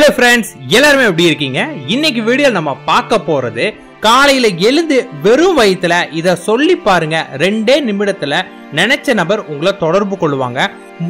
Hello friends, எல்லாருமே எப்படி இருக்கீங்க? இன்னைக்கு வீடியோ நம்ம பார்க்க போறது காலையில எழுந்து வெறும் வயிற்றுல இத சொல்லி பாருங்க. 2 நிமிடத்துல நினைச்ச நபர் உங்களை தொடர்பு கொள்ளுவாங்க.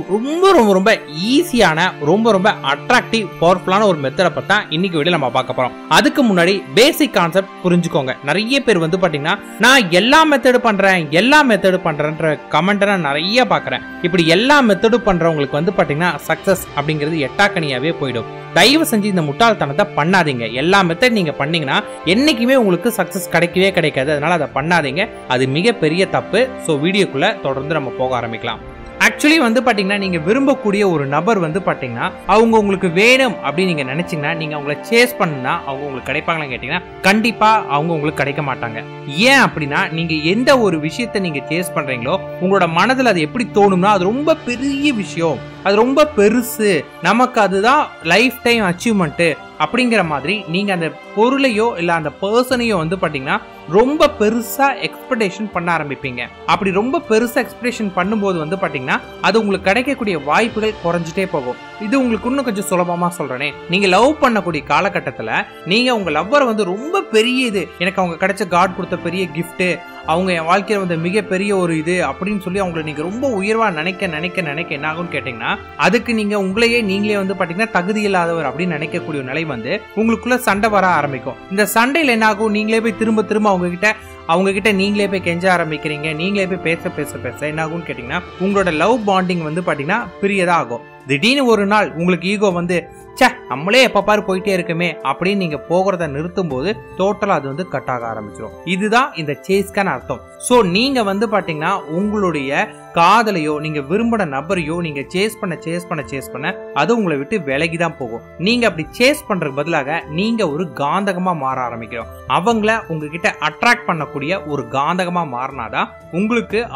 ரொம்ப ரொம்ப ரொம்ப ஈஸியான, ரொம்ப அட்ராக்டிவ், பவர்ஃபுல்லான ஒரு மெத்தடை பத்தி இன்னைக்கு வீடியோ நம்ம பார்க்க போறோம். அதுக்கு முன்னாடி பேசிக் கான்செப்ட் புரிஞ்சுக்கோங்க. நிறைய பேர் பாத்தீங்கன்னா, நான் எல்லா மெத்தடு பண்றேன்ற கமெண்ட் நான் நிறைய பாக்குறேன். இப்படி எல்லா மெத்தடு பண்றவங்களுக்கு பாத்தீங்கன்னா சக்சஸ் அப்படிங்கிறது எட்டாக்கனியாவே போயிடும். தயவு செஞ்சு இந்த முட்டாள்தனத்தை பண்ணாதீங்க. எல்லா மெத்தட் நீங்க பண்ணீங்கன்னா என்னைக்குமே உங்களுக்கு சக்சஸ் கிடைக்கவே கிடைக்காது. அதனால அதை பண்ணாதீங்க, அது மிகப்பெரிய தப்பு. ஸோ வீடியோக்குள்ள தொடர்ந்து நம்ம போக ஆரம்பிக்கலாம். ஆக்சுவலி பாத்தீங்கன்னா, நீங்க விரும்பக்கூடிய ஒரு நபர் பாத்தீங்கன்னா, அவங்க உங்களுக்கு வேணும் அப்படின்னு நீங்க நினைச்சீங்கன்னா, நீங்க அவங்கள சேஸ் பண்ணா அவங்க உங்களுக்கு கிடைப்பாங்களான்னு கேட்டீங்கன்னா, கண்டிப்பா அவங்க உங்களுக்கு கிடைக்க மாட்டாங்க. ஏன் அப்படின்னா, நீங்க எந்த ஒரு விஷயத்த நீங்க சேஸ் பண்றீங்களோ உங்களோட மனதில் அது எப்படி தோணும்னா, அது ரொம்ப பெரிய விஷயம், அது ரொம்ப பெருசு, நமக்கு அதுதான் லைஃப் டைம் அச்சீவ்மெண்ட் அப்படிங்கிற மாதிரி நீங்க அந்த பொருளையோ இல்ல அந்த பர்சனையோ பாத்தீங்கன்னா ரொம்ப பெருசா எக்ஸ்பெக்டேஷன் பண்ண ஆரம்பிப்பீங்க. அப்படி ரொம்ப பெருசா எக்ஸ்பெக்டேஷன் பண்ணும்போது பாத்தீங்கன்னா அது உங்களுக்கு கிடைக்கக்கூடிய வாய்ப்புகள் குறைஞ்சிட்டே போகும். இது உங்களுக்கு இன்னும் கொஞ்சம் சுலபமா சொல்றேனே, நீங்க லவ் பண்ணக்கூடிய காலகட்டத்துல நீங்க உங்க லவ்வரை ரொம்ப பெரிய இது, எனக்கு அவங்க கிடைச்ச காட் கொடுத்த பெரிய கிஃப்ட், அவங்க என் வாழ்க்கையில மிகப்பெரிய ஒரு இது அப்படின்னு சொல்லி அவங்களை நீங்க ரொம்ப உயர்வா நினைக்க என்ன ஆகும்னு கேட்டீங்கன்னா, அதுக்கு நீங்க உங்களையே நீங்களே பாத்தீங்கன்னா தகுதி இல்லாதவர் அப்படின்னு நினைக்கக்கூடிய நிலை உங்களுக்குள்ள சண்டை வர ஆரம்பிக்கும். இந்த சண்டையில என்ன ஆகும், நீங்களே போய் திரும்ப அவங்க கிட்ட நீங்களே போய் கெஞ்ச ஆரம்பிக்கிறீங்க. நீங்களே போய் பேச என்ன ஆகும்னு கேட்டீங்கன்னா, உங்களோட லவ் பாண்டிங் பாத்தீங்கன்னா பிரியதா ஆகும். திடீர்னு ஒரு நாள் உங்களுக்கு ஈகோ நம்மளே எப்ப பாரு போயிட்டே இருக்குமே அப்படின்னு நீங்க போகிறத நிறுத்தும் போது டோட்டலா அது கட் ஆக ஆரம்பிச்சிடும். இதுதான் இந்த சேஸ்க்கான அர்த்தம். சோ நீங்க பாத்தீங்கன்னா உங்களுடைய காதலையோ நீங்க விரும்பின நபரையோ நீங்க சேஸ் பண்ண அது உங்களை விட்டு விலகிதான் போகும். நீங்க அப்படி சேஸ் பண்றதுக்கு பதிலாக நீங்க ஒரு காந்தகமா மாற ஆரம்பிக்கிறோம். அவங்கள உங்ககிட்ட அட்ராக்ட் பண்ணக்கூடிய ஒரு காந்தகமா மாறினாதான்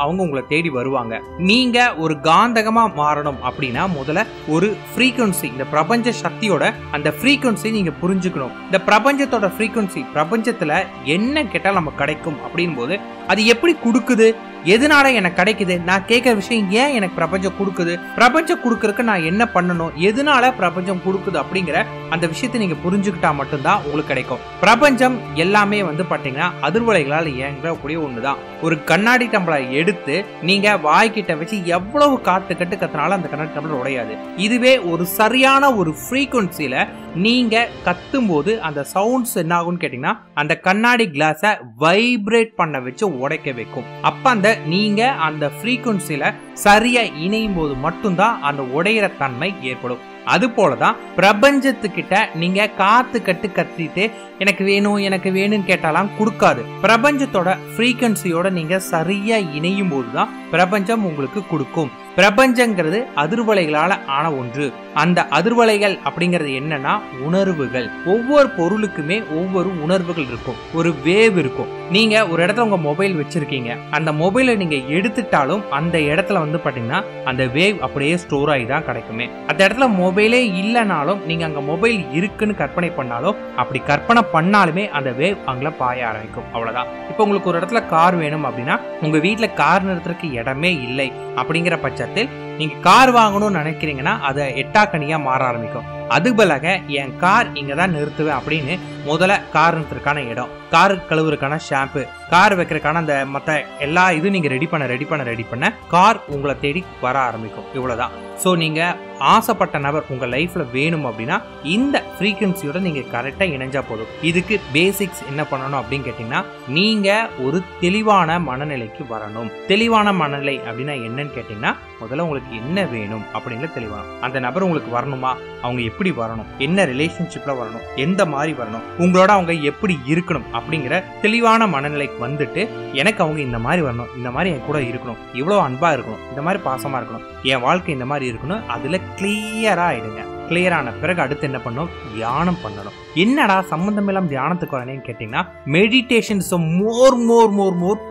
அவங்க உங்களை தேடி வருவாங்க. நீங்க ஒரு காந்தகமா மாறணும் அப்படின்னா முதல்ல ஒரு ஃப்ரீக்வன்சி, இந்த பிரபஞ்ச சக்தியோட அந்த ஃப்ரீக்வன்சி நீங்க புரிஞ்சுக்கணும். இந்த பிரபஞ்சத்தோட ஃப்ரீக்வன்சி, பிரபஞ்சத்துல என்ன கேட்டால் நமக்கு கிடைக்கும் அப்படின் போது அது எப்படி கொடுக்குது, எதனால எனக்கு கிடைக்குது, நான் கேட்கிற விஷயம் ஏன் எனக்கு பிரபஞ்சம் கொடுக்குது, பிரபஞ்சம் கொடுக்கறதுக்கு நான் என்ன பண்ணணும், எதனால பிரபஞ்சம் கொடுக்குது அப்படிங்கிற அந்த விஷயத்தை நீங்க புரிஞ்சுக்கிட்டா மட்டும்தான் உங்களுக்கு கிடைக்கும். பிரபஞ்சம் எல்லாமே பாத்தீங்கன்னா அதிர்வலைகளால் இயங்கக்கூடிய ஒண்ணுதான். ஒரு கண்ணாடி டம்ளர் எடுத்து நீங்க வாய்க்கிட்ட வச்சு எவ்வளவு கத்துனாலும் அந்த கண்ணாடி டம்ளர் உடையாது. இதுவே ஒரு சரியான ஒரு ஃப்ரீக்வன்சில நீங்க கத்தும் போது அந்த சவுண்ட்ஸ் என்ன ஆகும்னு கேட்டீங்கன்னா, அந்த கண்ணாடி கிளாஸை வைப்ரேட் பண்ண வச்சு உடைக்க வைக்கும். அப்ப நீங்க அந்த ஃப்ரீக்வன்சில சரியா இணையும் போது மட்டும்தான் அந்த உடையிற தன்மை ஏற்படும். அது போலதான் பிரபஞ்சத்துக்கிட்ட நீங்க கத்திட்டு எனக்கு வேணும்னு கேட்டாலாம் கொடுக்காது. பிரபஞ்சத்தோட ஃப்ரீக்வன்சியோட நீங்க சரியா இணையும் போதுதான் பிரபஞ்சம் உங்களுக்கு கொடுக்கும். பிரபஞ்சங்கிறது அதிர்வலைகளால ஆன ஒன்று. அந்த அதிர்வலைகள் அப்படிங்கிறது என்னன்னா உணர்வுகள். ஒவ்வொரு பொருளுக்குமே ஒவ்வொரு உணர்வுகள் இருக்கும், ஒரு வேவ் இருக்கும். நீங்க ஒரு இடத்துல உங்க மொபைல் வச்சிருக்கீங்க, அந்த மொபைலை நீங்க எடுத்துட்டாலும் அந்த இடத்துல பாத்தீங்கன்னா அந்த வேவ் அப்படியே ஸ்டோர் ஆகி தான் கிடைக்குமே. அந்த இடத்துல மொபைலே இல்லைனாலும் நீங்க அங்க மொபைல் இருக்குன்னு கற்பனை பண்ணாலும், அப்படி கற்பனை பண்ணாலுமே அந்த வேவ் அங்கே பாய ஆரம்பிக்கும். அவ்வளவுதான். இப்போ உங்களுக்கு ஒரு இடத்துல கார் வேணும் அப்படின்னா, உங்க வீட்டுல கார் நிறுத்துறதுக்கு இடமே இல்லை அப்படிங்கிற பட்சத்தில் நீங்க கார் வாங்கணும்னு நினைக்கிறீங்கன்னா அதை எட்டாக்கனியா மாற ஆரம்பிக்கும். அதுக்கு பதிலாக என் கார் இங்கதான் நிறுத்துவேன் அப்படின்னு முதல்ல கார் நிறுத்துறதுக்கான இடம், கார் கழுவுறதுக்கான ஷாம்பு, கார் வைக்கிறதுக்கான அந்த மற்ற எல்லா இதுவும் நீங்க ரெடி பண்ண கார் உங்களை தேடி வர ஆரம்பிக்கும். இவ்வளவுதான். ஸோ நீங்க ஆசைப்பட்ட நபர் உங்க லைஃப்ல வேணும் அப்படின்னா இந்த ஃப்ரீக்வன்சியோட நீங்க கரெக்டா இணைஞ்சா போதும். இதுக்கு பேசிக்ஸ் என்ன பண்ணணும் அப்படின்னு கேட்டீங்கன்னா, நீங்க ஒரு தெளிவான மனநிலைக்கு வரணும். தெளிவான மனநிலை அப்படின்னா என்னன்னு கேட்டீங்கன்னா, முதல்ல உங்களுக்கு என்ன வேணும் அப்படிங்கிற தெளிவான அந்த நபர் உங்களுக்கு வரணுமா, அவங்க எப்படி வரணும், என்ன ரிலேஷன்ஷிப்ல வரணும், எந்த மாதிரி வரணும், உங்களோட அவங்க எப்படி இருக்கணும் அப்படிங்கிற தெளிவான மனநிலைக்கு வந்துட்டு, எனக்கு அவங்க இந்த மாதிரி வரணும், இந்த மாதிரி என் கூட இருக்கணும், இவ்வளவு அன்பா இருக்கணும், இந்த மாதிரி பாசமா இருக்கணும், என் வாழ்க்கை இந்த மாதிரி இருக்கணும், அதுல கிளியரா ஆயிடுங்க. கிளியரான பிறகு அடுத்து என்ன பண்ணணும், தியானம் பண்ணணும். என்னடா சம்பந்தம் எல்லாம் தியானத்துக்கு வரணும்னு கேட்டீங்கன்னா, மெடிடேஷன் இஸ் மோர்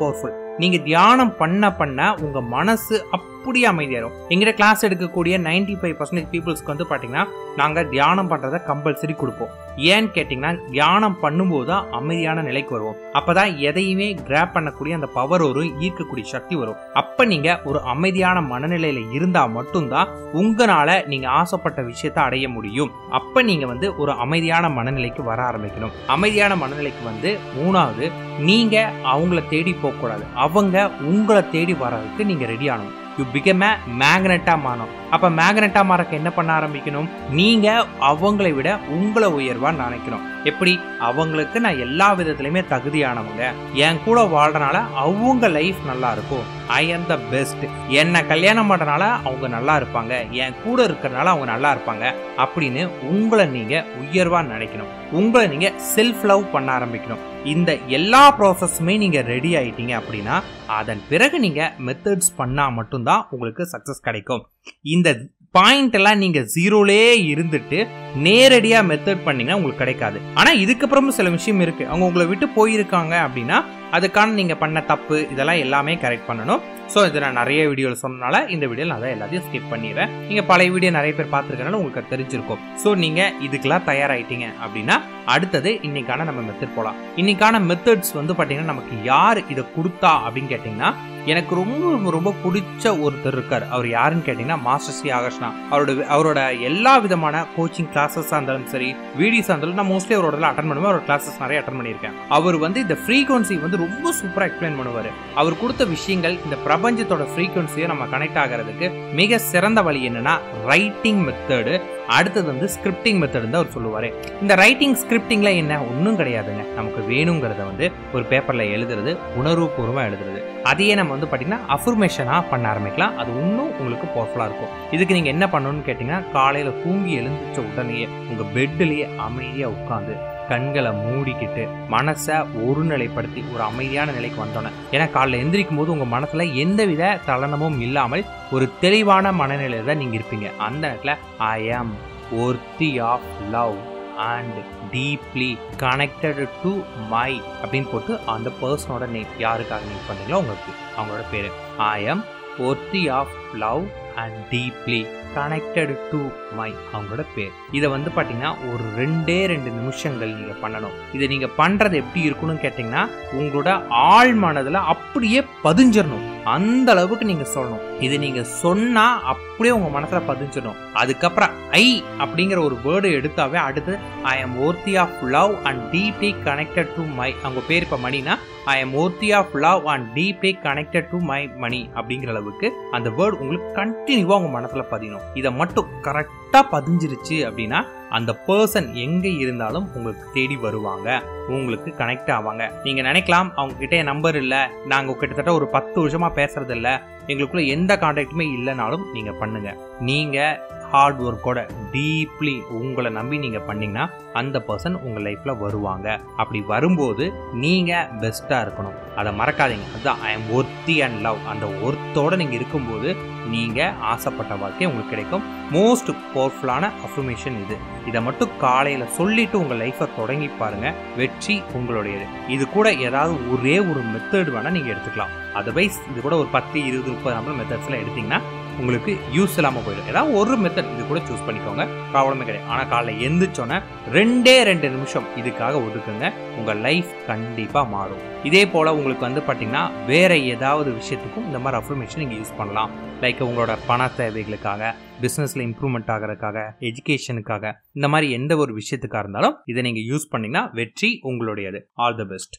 பவர்ஃபுல். நீங்க தியானம் பண்ண உங்க மனசு அப்படி அமைதியாயிரும். எங்கிட்ட கிளாஸ் எடுக்கக்கூடிய 95% பீப்புள்ஸ்க்கு வந்து பாத்தீங்கன்னா நாங்க தியானம் பண்றதை கம்பல்சரி கொடுப்போம். ஏன்னு கேட்டீங்கன்னா தியானம் பண்ணும்போது தான் அமைதியான நிலைக்கு வருவோம். அப்பதான் எதையுமே கிராப் பண்ணக்கூடிய அந்த பவர் வரும், ஈர்க்கக்கூடிய சக்தி வரும். அப்ப நீங்க ஒரு அமைதியான மனநிலையில இருந்தா மட்டும்தான் உங்களால நீங்க ஆசைப்பட்ட விஷயத்தை அடைய முடியும். அப்ப நீங்க வந்து ஒரு அமைதியான மனநிலைக்கு வர ஆரம்பிக்கணும். அமைதியான மனநிலைக்கு வந்து மூணாவது, நீங்க அவங்கள தேடி போக கூடாது, அவங்க உங்களை தேடி வர்றதுக்கு நீங்க ரெடி ஆகணும். யூ பிகம் a மேக்னெட்டா மாறணும். அப்ப மேக்னெட்டா மாறக்க என்ன பண்ண ஆரம்பிக்கணும்? நீங்க அவங்களை விட உங்களை உயர்வா நினைக்கணும். எப்படி? அவங்களுக்கு நான் எல்லா விதத்திலுமே தகுதியானவங்க, என் கூட வாழ்றனால அவங்க லைஃப் நல்லா இருக்கும், ஐ ஆம் த பெஸ்ட், என்ன கல்யாணம் பண்றனால அவங்க நல்லா இருப்பாங்க, என் கூட இருக்கிறனால அவங்க நல்லா இருப்பாங்க அப்படின்னு உங்களை நீங்க உயர்வா நினைக்கணும். உங்களை நீங்க செல்ஃப் லவ் பண்ண ஆரம்பிக்கணும். இந்த எல்லா ப்ராசஸுமே நீங்க ரெடி ஆயிட்டீங்க அப்படின்னா அதன் பிறகு நீங்க மெத்தட்ஸ் பண்ணா மட்டும்தான் உங்களுக்கு சக்சஸ் கிடைக்கும். இந்த பாயிண்ட் எல்லாம் நீங்க ஜீரோலே இருந்துட்டு நேரடியா மெத்தட் பண்ணீங்கன்னா உங்களுக்கு கிடைக்காது. ஆனா இதுக்கப்புறமும் சில விஷயம் இருக்கு. அவங்க உங்களை விட்டு போயிருக்காங்க அப்படின்னா அதுக்கான நீங்க பண்ண தப்பு இதெல்லாம் எல்லாமே கரெக்ட் பண்ணணும். ஸோ இதை நான் நிறைய வீடியோவில் சொன்னனால இந்த வீடியோ நான் தான் எல்லாத்தையும் ஸ்கிப் பண்ணிடுறேன். நீங்க பழைய வீடியோ நிறைய பேர் பார்த்துருக்கனால உங்களுக்கு தெரிஞ்சிருக்கும். ஸோ நீங்க இதுக்கெல்லாம் தயாராயிட்டீங்க அப்படின்னா அடுத்தது இன்னைக்கான நம்ம மெத்தட் போகலாம். இன்னைக்கான மெத்தட்ஸ் வந்து பாத்தீங்கன்னா நமக்கு யார் இதை கொடுத்தா அப்படின்னு கேட்டீங்கன்னா எனக்கு ரொம்ப ரொம்ப பிடிச்ச ஒருத்தர் இருக்கார். அவர் யாருன்னு கேட்டீங்கன்னா மாஸ்டர் ஸ்ரீ ஆகர்ஷ்ணா. அவரோட எல்லா விதமான கோச்சிங் கிளாஸஸா இருந்தாலும் சரி, வீடியோஸா இருந்தாலும் நான் மோஸ்ட்லி அவரோட அட்டன் பண்ணுவேன். அவரோட கிளாஸஸ் நிறைய அட்டன் பண்ணியிருக்கேன். அவர் வந்து இந்த ஃப்ரீக்வன்சி வந்து ரொம்ப சூப்பரா எக்ஸ்பிளைன் பண்ணுவார். அவர் கொடுத்த விஷயங்கள் இந்த பிரபஞ்சத்தோட ஃப்ரீக்வன்சியை நம்ம கனெக்ட் ஆகிறதுக்கு மிக சிறந்த வழி என்னன்னா ரைட்டிங் மெத்தடு. அடுத்தது வந்து ஸ்கிரிப்டிங் மெத்தட் தான் அவர் சொல்லுவாரு. இந்த ரைட்டிங் ஸ்கிரிப்டிங்ல என்ன ஒன்றும் கிடையாதுங்க. நமக்கு வேணுங்கிறத வந்து ஒரு பேப்பர்ல எழுதுறது, உணர்வு பூர்வமா எழுதுறது. அதையே நம்ம வந்து பாத்தீங்கன்னா அஃபர்மேஷனா பண்ண ஆரம்பிக்கலாம். அது இன்னும் உங்களுக்கு பவர்ஃபுல்லா இருக்கும். இதுக்கு நீங்க என்ன பண்ணணும்னு கேட்டீங்கன்னா காலையில தூங்கி எழுந்திரிச்ச உடனேயே உங்க பெட்லயே அமைதியா உட்காந்து கண்களை மூடிக்கிட்டு மனசை ஒருநிலைப்படுத்தி ஒரு அமைதியான நிலைக்கு வந்தோன்னே, ஏன்னா காலைல எந்திரிக்கும் போது உங்க மனசுல எந்தவித தளனமும் இல்லாமல் ஒரு தெளிவான மனநிலையில தான் நீங்க இருப்பீங்க. அந்த நேரத்துல ஐ ஆம் worthy of love and deeply connected to my அப்படின்னு போட்டு அந்த பர்சனோட நேம் யாருக்காக நீங்க பண்றீங்களோ உங்களுக்கு அவங்களோட பேரு I am worthy of love and deeply connected to my அவங்களோட பேர். இதை வந்து பாத்தீங்கன்னா ஒரு 2 நிமிஷங்கள் நீங்க பண்ணணும். இதை நீங்க பண்றது எப்படி இருக்குன்னு கேட்டீங்கன்னா உங்களோட ஆழ் மனதுல அப்படியே பதிஞ்சிடணும். அந்த அளவுக்கு நீங்க சொல்லணும். இது நீங்க சொன்னா அப்படியே உங்க மனசுல பதிஞ்சிடணும். அதுக்கப்புறம் ஐ அப்படிங்கிற ஒரு வேர்டு எடுத்தாவே அடுத்து I am worthy of love and deeply connected to my அவங்க பேர் இப்ப மணினா I am worthy of love and deeply connected to my money அப்படிங்கிற அளவுக்கு அந்த வேர்டு உங்களுக்கு கண்டினியூவா உங்க மனசுல பதியணும். இதை மட்டும் கரெக்டா பதிஞ்சிருச்சு அப்படின்னா அந்த பர்சன் எங்க இருந்தாலும் உங்களுக்கு தேடி வருவாங்க, உங்களுக்கு கனெக்ட் ஆவாங்க. நீங்க நினைக்கலாம் அவங்க கிட்ட நம்பர் இல்ல, நாங்க கிட்டத்தட்ட ஒரு 10 வருஷமா பேசுறது இல்ல, எங்களுக்குள்ள எந்த கான்டாக்டுமே இல்லைனாலும் நீங்க பண்ணுங்க. நீங்க ஹார்ட் ஒர்க்கோட டீப்லி உங்களை நம்பி நீங்க பண்ணீங்கன்னா அந்த பர்சன் உங்க லைஃப்ல வருவாங்க. அப்படி வரும்போது நீங்க பெஸ்டா இருக்கணும், அதை மறக்காதீங்க. அதுதான் I am worthy and love. அந்த ஒர்த்தோட நீங்க இருக்கும்போது நீங்க ஆசைப்பட்ட வாழ்க்கை உங்களுக்கு கிடைக்கும். மோஸ்ட் பவர்ஃபுல்லான அஃபர்மேஷன் இது. இதை மட்டும் காலையில சொல்லிட்டு உங்க லைஃபை தொடங்கி பாருங்க, வெற்றி உங்களுடையது. இது கூட ஏதாவது ஒரே ஒரு மெத்தட் வேணா நீங்க எடுத்துக்கலாம். அதர்வைஸ் இது கூட ஒரு 10, 20, 30 மெத்தட்ஸ்ல எடுத்தீங்கன்னா உங்களுக்கு யூஸ் இல்லாம போயிடும். ஏதாவது ஒரு மெத்தட் இது கூட சூஸ் பண்ணிக்கோங்க, ப்ராப்ளமே கிடையாது. ஆனா காலைல எந்திரிச்சோன்னே 2 நிமிஷம் இதுக்காக ஒதுக்குங்க, உங்க லைஃப் கண்டிப்பா மாறும். இதே போல உங்களுக்கு வந்து பாத்தீங்கன்னா வேற ஏதாவது விஷயத்துக்கும் இந்த மாதிரி அஃபர்மேஷன் நீங்க யூஸ் பண்ணலாம். லைக் உங்களோட பண தேவைகளுக்காக, பிசினஸ்ல இம்ப்ரூவ்மெண்ட் ஆகிறதுக்காக, எஜுகேஷனுக்காக, இந்த மாதிரி எந்த ஒரு விஷயத்துக்காக இருந்தாலும் இதை நீங்க யூஸ் பண்ணீங்கன்னா வெற்றி உங்களுடையது. All the best.